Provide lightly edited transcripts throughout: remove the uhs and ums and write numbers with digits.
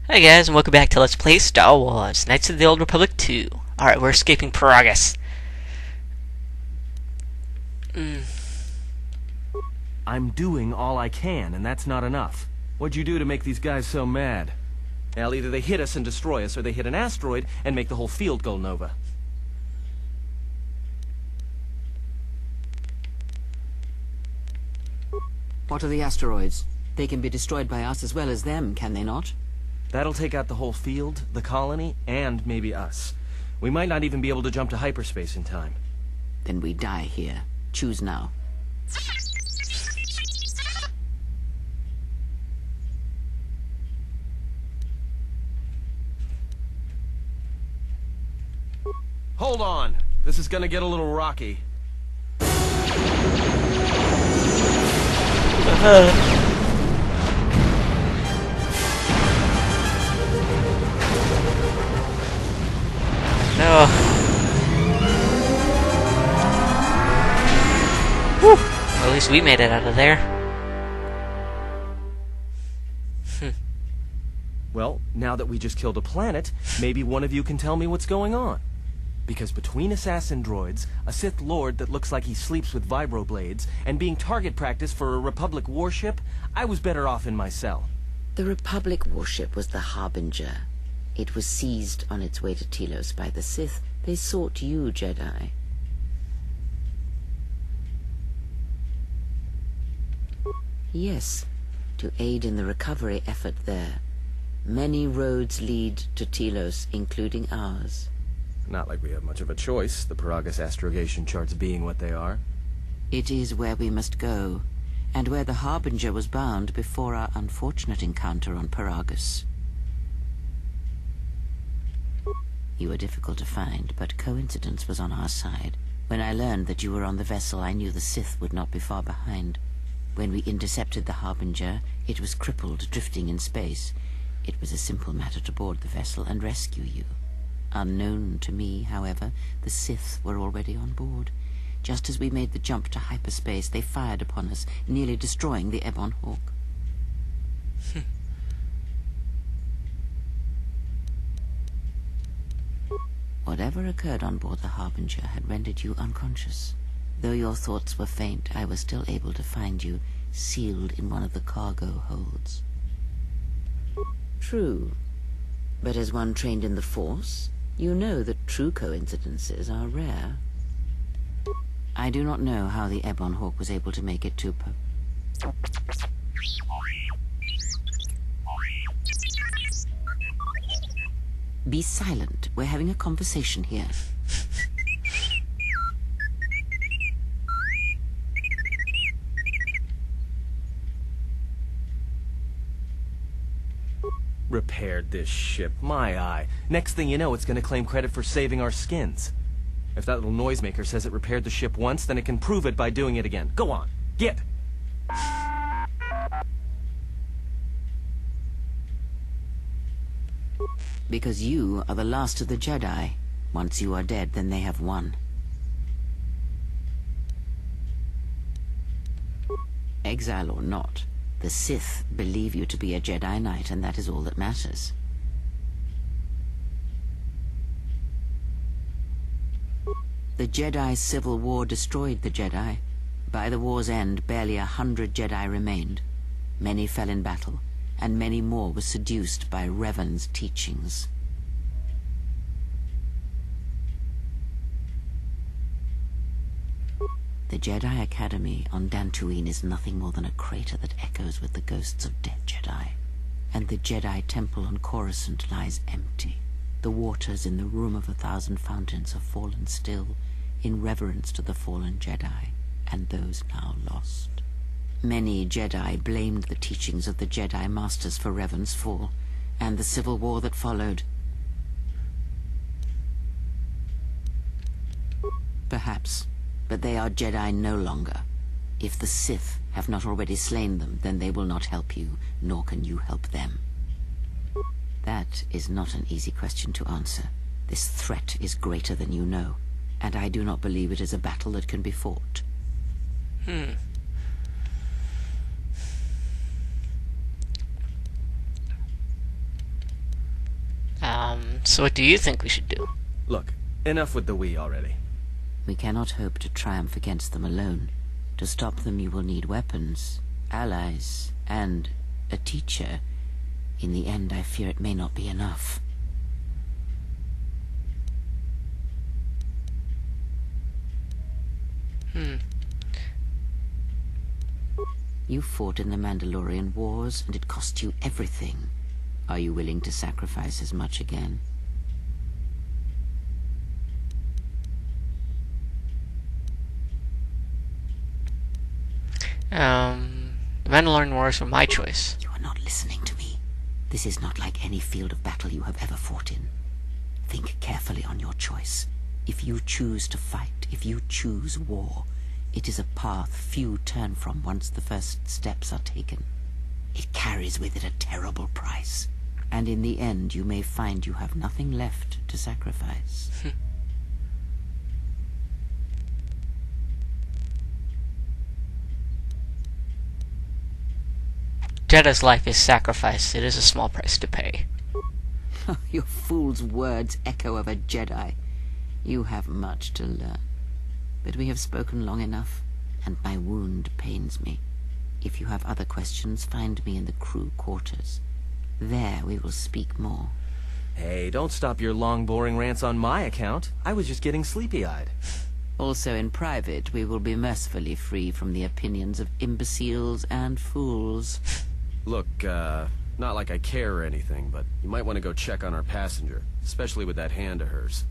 Hi guys, and welcome back to Let's Play Star Wars Knights of the Old Republic 2. Alright, we're escaping Paragus. I'm doing all I can, and that's not enough. What'd you do to make these guys so mad? Well, either they hit us and destroy us, or they hit an asteroid and make the whole field go nova. What are the asteroids? They can be destroyed by us as well as them, can they not? That'll take out the whole field, the colony, and maybe us. We might not even be able to jump to hyperspace in time. Then we die here. Choose now. Hold on! This is gonna get a little rocky. No. Whew. At least we made it out of there. Well, now that we just killed a planet, maybe one of you can tell me what's going on. Because between assassin droids, a Sith Lord that looks like he sleeps with vibroblades, and being target practice for a Republic warship, I was better off in my cell. The Republic warship was the Harbinger. It was seized on its way to Telos by the Sith. They sought you, Jedi. Yes, to aid in the recovery effort there. Many roads lead to Telos, including ours. Not like we have much of a choice, the Paragus astrogation charts being what they are. It is where we must go, and where the Harbinger was bound before our unfortunate encounter on Paragus. You were difficult to find, but coincidence was on our side. When I learned that you were on the vessel, I knew the Sith would not be far behind. When we intercepted the Harbinger, it was crippled, drifting in space. It was a simple matter to board the vessel and rescue you. Unknown to me, however, the Sith were already on board. Just as we made the jump to hyperspace, they fired upon us, nearly destroying the Ebon Hawk. Whatever occurred on board the Harbinger had rendered you unconscious. Though your thoughts were faint, I was still able to find you, sealed in one of the cargo holds. True. But as one trained in the Force, you know that true coincidences are rare. I do not know how the Ebon Hawk was able to make it to Be silent. We're having a conversation here. Repaired this ship, my eye. Next thing you know, it's gonna claim credit for saving our skins. If that little noisemaker says it repaired the ship once, then it can prove it by doing it again. Go on, get! Because you are the last of the Jedi. Once you are dead, then they have won. Exile or not, the Sith believe you to be a Jedi Knight, and that is all that matters. The Jedi Civil War destroyed the Jedi. By the war's end, barely 100 Jedi remained. Many fell in battle, and many more were seduced by Revan's teachings. The Jedi Academy on Dantooine is nothing more than a crater that echoes with the ghosts of dead Jedi. And the Jedi Temple on Coruscant lies empty. The waters in the Room of 1,000 Fountains have fallen still, in reverence to the fallen Jedi, and those now lost. Many Jedi blamed the teachings of the Jedi Masters for Revan's fall, and the civil war that followed. Perhaps. But they are Jedi no longer. If the Sith have not already slain them, then they will not help you, nor can you help them. That is not an easy question to answer. This threat is greater than you know, and I do not believe it is a battle that can be fought. So what do you think we should do? Look, enough with the we already. We cannot hope to triumph against them alone. To stop them, you will need weapons, allies, and a teacher. In the end, I fear it may not be enough. You fought in the Mandalorian Wars, and it cost you everything. Are you willing to sacrifice as much again? The Mandalorian Wars were my choice. You are not listening to me. This is not like any field of battle you have ever fought in. Think carefully on your choice. If you choose to fight, if you choose war, it is a path few turn from once the first steps are taken. It carries with it a terrible price, and in the end you may find you have nothing left to sacrifice. Jedha's life is sacrifice. It is a small price to pay. Your fool's words echo of a Jedi. You have much to learn. But we have spoken long enough, and my wound pains me. If you have other questions, find me in the crew quarters. There we will speak more. Hey, don't stop your long, boring rants on my account. I was just getting sleepy-eyed. Also in private, we will be mercifully free from the opinions of imbeciles and fools. Look, not like I care or anything, but you might want to go check on our passenger, especially with that hand of hers.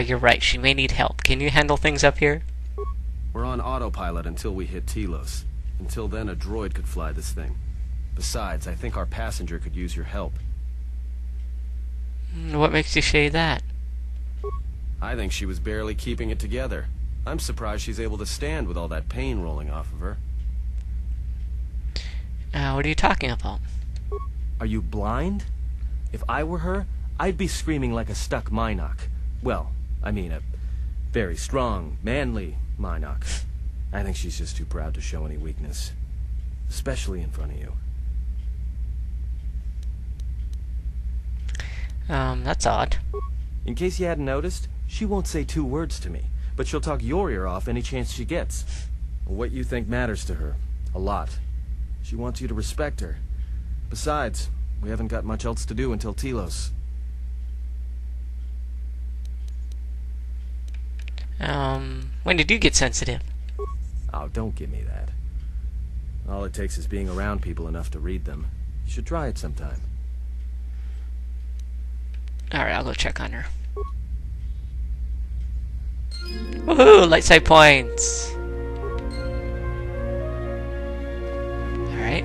You're right. She may need help. Can you handle things up here? We're on autopilot until we hit Telos. Until then, a droid could fly this thing. Besides, I think our passenger could use your help. What makes you say that? I think she was barely keeping it together. I'm surprised she's able to stand with all that pain rolling off of her. What are you talking about? Are you blind? If I were her, I'd be screaming like a stuck Mynock. Well, I mean a very strong, manly Mynock. I think she's just too proud to show any weakness. Especially in front of you. That's odd. In case you hadn't noticed, she won't say 2 words to me, but she'll talk your ear off any chance she gets. What you think matters to her. A lot. She wants you to respect her. Besides, we haven't got much else to do until Telos. When did you get sensitive? Oh, don't give me that. All it takes is being around people enough to read them. You should try it sometime. Alright, I'll go check on her. Woohoo! Light side points! Alright.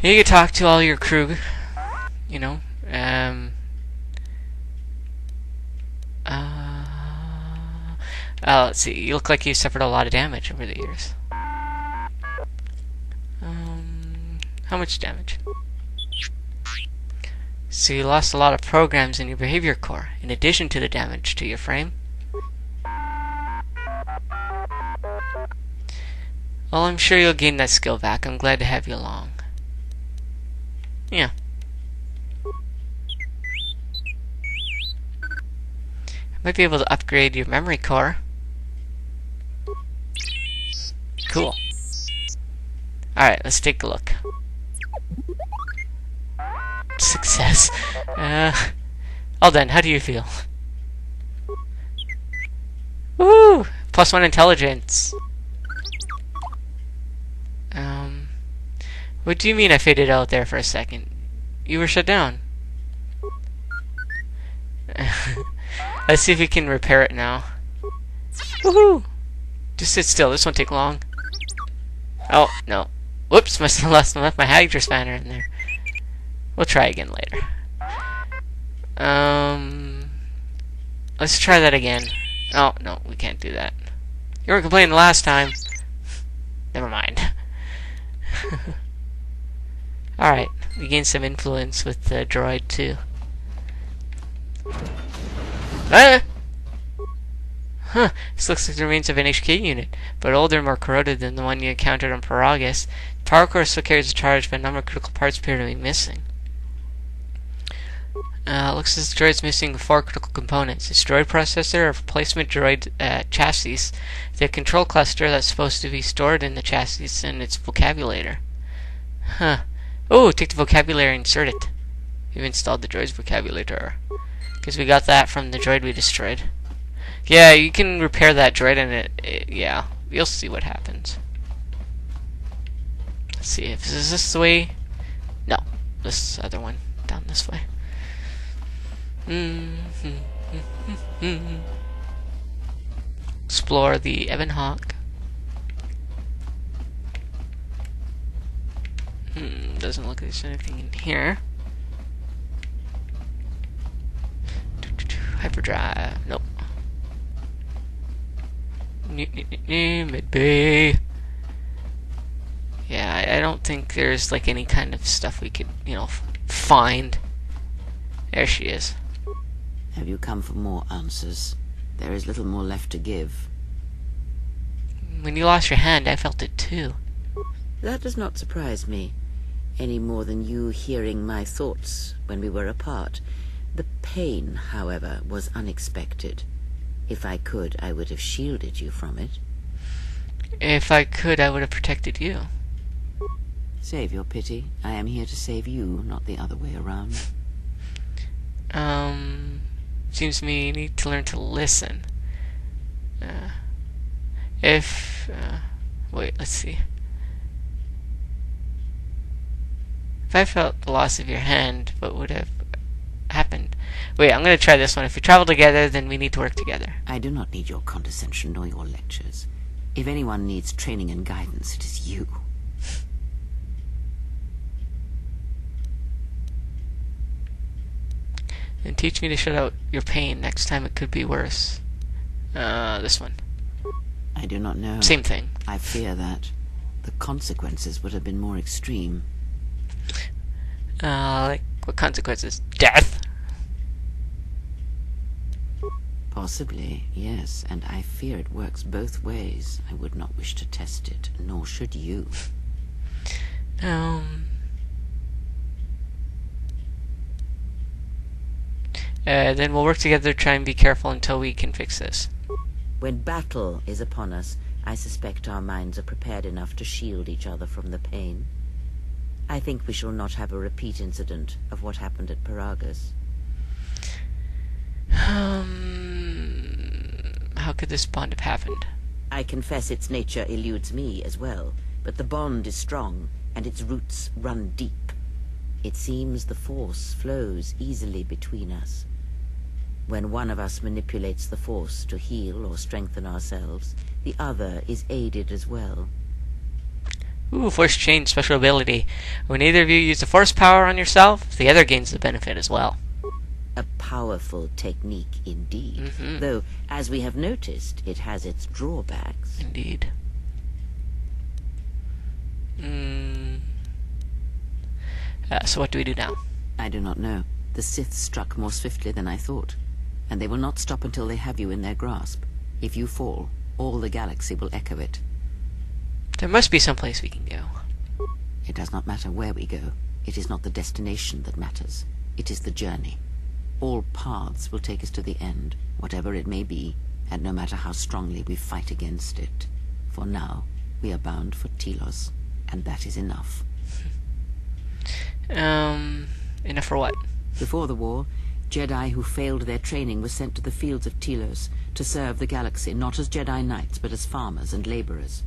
You can talk to all your crew. You know. Let's see. You look like you suffered a lot of damage over the years. How much damage? So you lost a lot of programs in your behavior core, in addition to the damage to your frame. Well, I'm sure you'll gain that skill back. I'm glad to have you along. Yeah. I might be able to upgrade your memory core. Cool. Alright, let's take a look. Success. All done. How do you feel? Woo! +1 intelligence. What do you mean I faded out there for a second? You were shut down. Let's see if we can repair it now. Woohoo! Just sit still. This won't take long. Oh, no. Whoops, must have left my Hydra spanner in there. We'll try again later. Let's try that again. Oh, no, we can't do that. You were complaining last time. Never mind. Alright, we gained some influence with the droid, too. Ah! Huh, this looks like the remains of an HK unit, but older and more corroded than the one you encountered on Paragus. The power core still carries a charge, but a number of critical parts appear to be missing. Looks as the droid's missing 4 critical components. Its droid processor, a replacement droid chassis, the control cluster that's supposed to be stored in the chassis, and its vocabulator. Huh. Oh, take the vocabulary and insert it. We've installed the droid's vocabulator. Because we got that from the droid we destroyed. Yeah, you can repair that droid and yeah, you'll see what happens. Let's see, if is this the way? No, this other one, down this way. Explore the Ebon Hawk. Doesn't look like there's anything in here. Hyperdrive. Nope. Mid bay. Yeah, I don't think there's like any kind of stuff we could, find. There she is. Have you come for more answers? There is little more left to give. When you lost your hand, I felt it too. That does not surprise me, any more than you hearing my thoughts when we were apart. The pain, however, was unexpected. If I could, I would have shielded you from it. If I could, I would have protected you. Save your pity. I am here to save you, not the other way around. Seems to me you need to learn to listen. Wait, let's see. If I felt the loss of your hand, what would have happened? Wait, I'm going to try this one. If we travel together, then we need to work together. I do not need your condescension nor your lectures. If anyone needs training and guidance, it is you. And teach me to shut out your pain. Next time it could be worse. This one. I do not know. Same thing. I fear that. The consequences would have been more extreme. Like, what consequences? Death? Possibly, yes, and I fear it works both ways. I would not wish to test it, nor should you. Then we'll work together to try and be careful until we can fix this. When battle is upon us, I suspect our minds are prepared enough to shield each other from the pain. I think we shall not have a repeat incident of what happened at Paragus. How could this bond have happened? I confess its nature eludes me as well, but the bond is strong, and its roots run deep. It seems the force flows easily between us. When one of us manipulates the force to heal or strengthen ourselves, the other is aided as well. Ooh, force change special ability. When either of you use the force power on yourself, the other gains the benefit as well. A powerful technique indeed, though, as we have noticed, it has its drawbacks. Indeed. So what do we do now? I do not know. The Sith struck more swiftly than I thought, and they will not stop until they have you in their grasp. If you fall, all the galaxy will echo it. There must be some place we can go. It does not matter where we go. It is not the destination that matters. It is the journey. All paths will take us to the end, whatever it may be, and no matter how strongly we fight against it. For now, we are bound for Telos, and that is enough. Enough for what? Before the war, Jedi who failed their training were sent to the fields of Telos to serve the galaxy, not as Jedi Knights, but as farmers and laborers.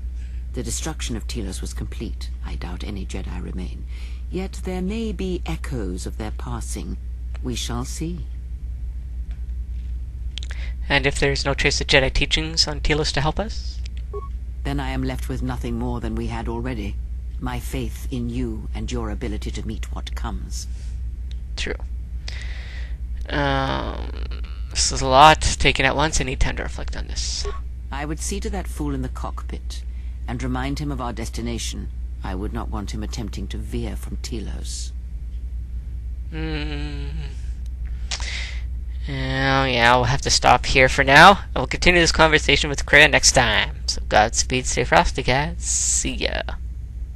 The destruction of Telos was complete. I doubt any Jedi remain. Yet there may be echoes of their passing. We shall see. And if there's no trace of Jedi teachings on Telos to help us? Then I am left with nothing more than we had already. My faith in you and your ability to meet what comes. True. This is a lot taken at once. I need time to reflect on this. I would see to that fool in the cockpit and remind him of our destination. I would not want him attempting to veer from Telos. Yeah, we'll have to stop here for now. I will continue this conversation with Kreia next time. So Godspeed, stay frosty, guys. See ya.